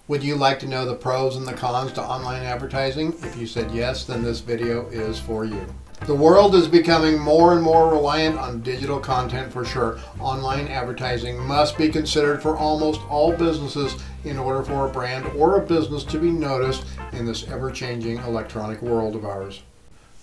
Would you like to know the pros and the cons to online advertising? If you said yes, then this video is for you. The world is becoming more and more reliant on digital content for sure. Online advertising must be considered for almost all businesses in order for a brand or a business to be noticed in this ever-changing electronic world of ours.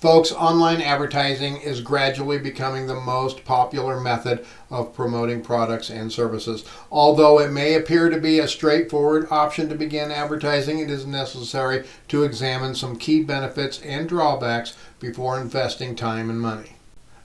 Folks, online advertising is gradually becoming the most popular method of promoting products and services. Although it may appear to be a straightforward option to begin advertising, it is necessary to examine some key benefits and drawbacks before investing time and money.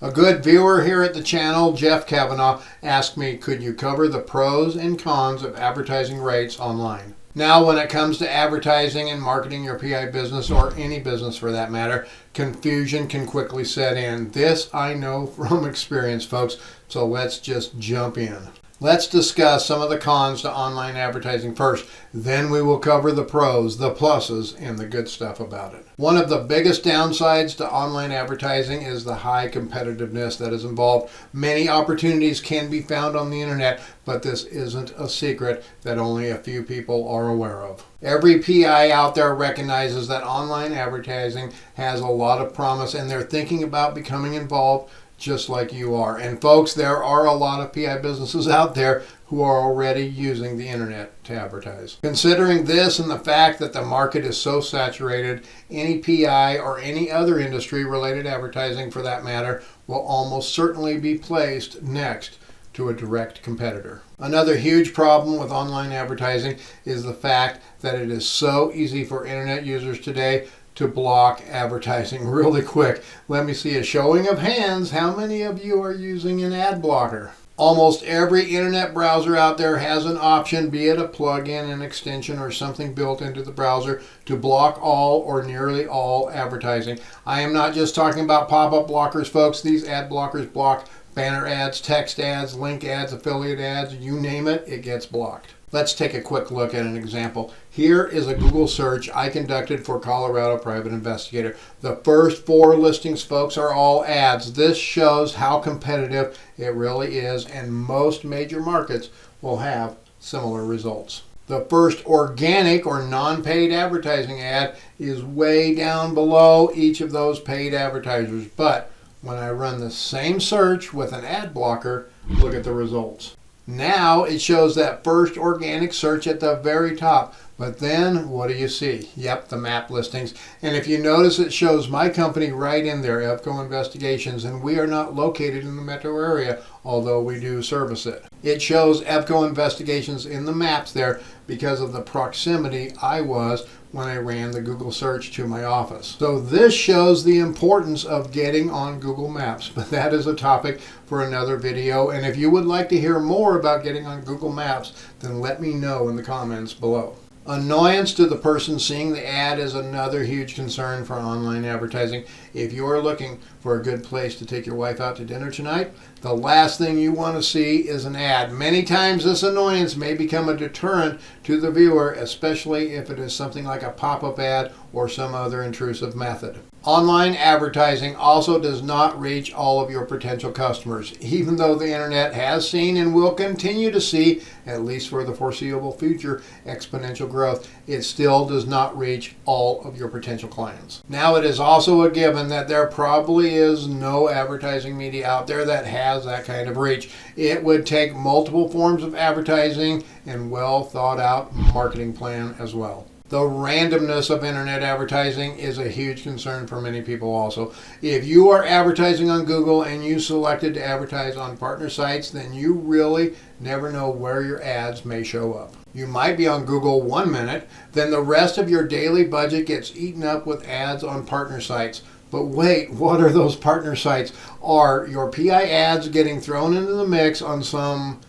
A good viewer here at the channel, Jeff Kavanaugh, asked me, could you cover the pros and cons of advertising rates online? Now, when it comes to advertising and marketing your PI business, or any business for that matter, confusion can quickly set in. This I know from experience, folks, so let's just jump in. Let's discuss some of the cons to online advertising first. Then we will cover the pros, the pluses, and the good stuff about it. One of the biggest downsides to online advertising is the high competitiveness that is involved. Many opportunities can be found on the internet, but this isn't a secret that only a few people are aware of. Every PI out there recognizes that online advertising has a lot of promise, and they're thinking about becoming involved just like you are. And folks, there are a lot of PI businesses out there who are already using the internet to advertise. Considering this and the fact that the market is so saturated, any PI or any other industry related advertising for that matter will almost certainly be placed next to a direct competitor. Another huge problem with online advertising is the fact that it is so easy for internet users today to block advertising really quick. Let me see a showing of hands. How many of you are using an ad blocker? Almost every internet browser out there has an option, be it a plugin, an extension, or something built into the browser to block all or nearly all advertising. I am not just talking about pop-up blockers, folks. These ad blockers block banner ads, text ads, link ads, affiliate ads, you name it, it gets blocked. Let's take a quick look at an example. Here is a Google search I conducted for Colorado Private Investigator. The first 4 listings, folks, are all ads. This shows how competitive it really is, and most major markets will have similar results. The first organic or non-paid advertising ad is way down below each of those paid advertisers. But when I run the same search with an ad blocker, look at the results. Now it shows that first organic search at the very top. But then what do you see? Yep, the map listings. And if you notice, it shows my company right in there, Private Investigations, and we are not located in the metro area, although we do service it. It shows Private Investigations in the maps there because of the proximity I was when I ran the Google search to my office. So this shows the importance of getting on Google Maps, but that is a topic for another video. And if you would like to hear more about getting on Google Maps, then let me know in the comments below. Annoyance to the person seeing the ad is another huge concern for online advertising. If you are looking for a good place to take your wife out to dinner tonight, the last thing you want to see is an ad. Many times this annoyance may become a deterrent to the viewer, especially if it is something like a pop-up ad or some other intrusive method. Online advertising also does not reach all of your potential customers. Even though the internet has seen and will continue to see, at least for the foreseeable future, exponential growth, it still does not reach all of your potential clients. Now, it is also a given that there probably is no advertising media out there that has that kind of reach. It would take multiple forms of advertising and well thought out marketing plan as well. The randomness of internet advertising is a huge concern for many people also. If you are advertising on Google and you selected to advertise on partner sites, then you really never know where your ads may show up. You might be on Google 1 minute, then the rest of your daily budget gets eaten up with ads on partner sites. But wait, what are those partner sites? Are your PI ads getting thrown into the mix on some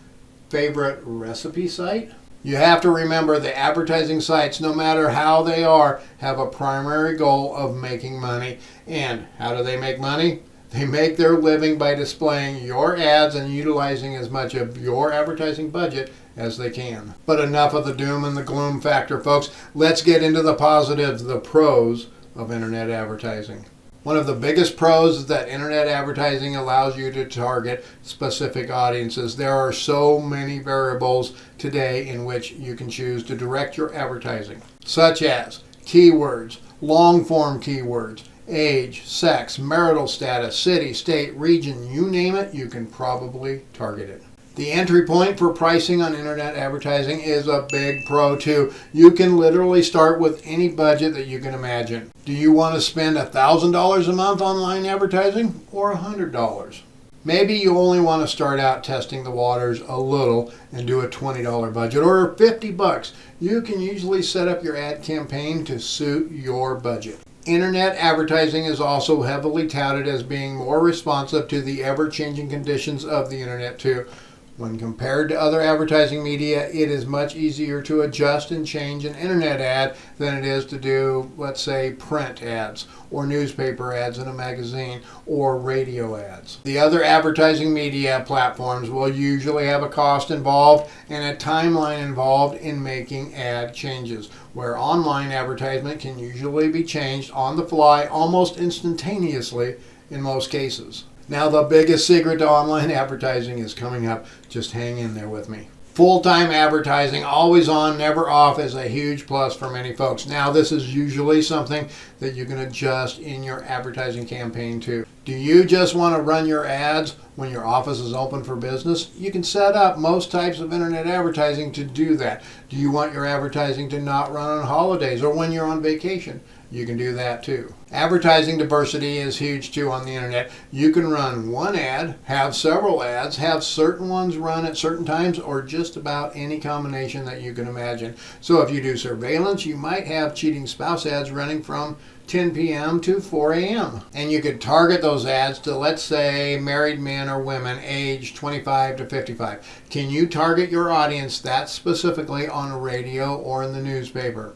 favorite recipe site? You have to remember the advertising sites, no matter how they are, have a primary goal of making money. And how do they make money? They make their living by displaying your ads and utilizing as much of your advertising budget as they can. But enough of the doom and the gloom factor, folks. Let's get into the positives, the pros of internet advertising. One of the biggest pros is that internet advertising allows you to target specific audiences. There are so many variables today in which you can choose to direct your advertising, such as keywords, long-form keywords, age, sex, marital status, city, state, region, you name it, you can probably target it. The entry point for pricing on internet advertising is a big pro too. You can literally start with any budget that you can imagine. Do you want to spend $1,000 a month online advertising or $100? Maybe you only want to start out testing the waters a little and do a $20 budget or $50. You can usually set up your ad campaign to suit your budget. Internet advertising is also heavily touted as being more responsive to the ever-changing conditions of the internet too. When compared to other advertising media, it is much easier to adjust and change an internet ad than it is to do, let's say, print ads or newspaper ads in a magazine or radio ads. The other advertising media platforms will usually have a cost involved and a timeline involved in making ad changes, where online advertisement can usually be changed on the fly almost instantaneously in most cases. Now, the biggest secret to online advertising is coming up. Just hang in there with me. Full-time advertising, always on, never off, is a huge plus for many folks. Now, this is usually something that you can adjust in your advertising campaign too. Do you just want to run your ads when your office is open for business? You can set up most types of internet advertising to do that. Do you want your advertising to not run on holidays or when you're on vacation? You can do that too. Advertising diversity is huge too on the internet. You can run one ad, have several ads, have certain ones run at certain times, or just about any combination that you can imagine. So if you do surveillance, you might have cheating spouse ads running from 10 p.m. to 4 a.m. And you could target those ads to, let's say, married men or women aged 25 to 55. Can you target your audience that specifically on radio or in the newspaper?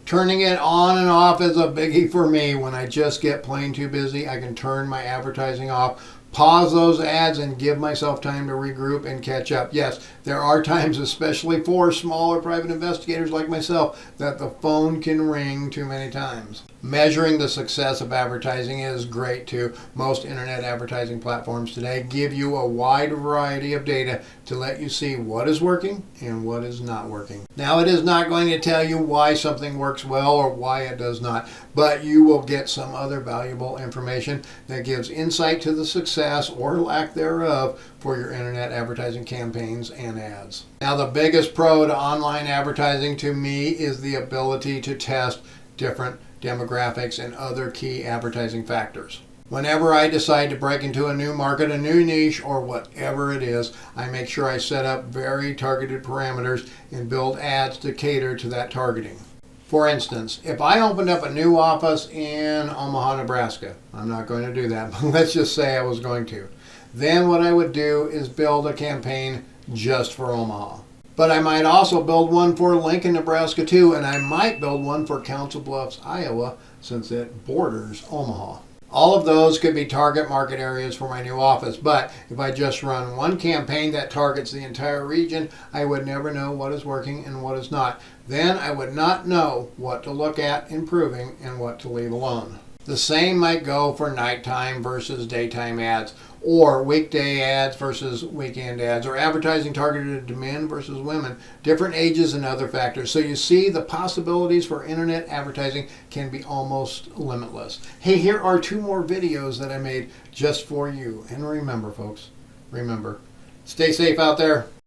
Turning it on and off is a biggie for me. When I just get plain too busy, I can turn my advertising off, pause those ads, and give myself time to regroup and catch up. Yes, there are times, especially for smaller private investigators like myself, that the phone can ring too many times. Measuring the success of advertising is great too. Most internet advertising platforms today give you a wide variety of data to let you see what is working and what is not working. Now, it is not going to tell you why something works well or why it does not, but you will get some other valuable information that gives insight to the success or lack thereof for your internet advertising campaigns and ads. Now, the biggest pro to online advertising to me is the ability to test different demographics and other key advertising factors. Whenever I decide to break into a new market, a new niche, or whatever it is, I make sure I set up very targeted parameters and build ads to cater to that targeting. For instance, if I opened up a new office in Omaha, Nebraska, I'm not going to do that, but let's just say I was going to, then what I would do is build a campaign just for Omaha. But I might also build one for Lincoln, Nebraska too, and I might build one for Council Bluffs, Iowa, since it borders Omaha. All of those could be target market areas for my new office, but if I just run one campaign that targets the entire region, I would never know what is working and what is not. Then I would not know what to look at improving and what to leave alone. The same might go for nighttime versus daytime ads, or weekday ads versus weekend ads, or advertising targeted to men versus women, different ages and other factors. So you see, the possibilities for internet advertising can be almost limitless. Hey, here are 2 more videos that I made just for you. And remember, folks, remember, stay safe out there.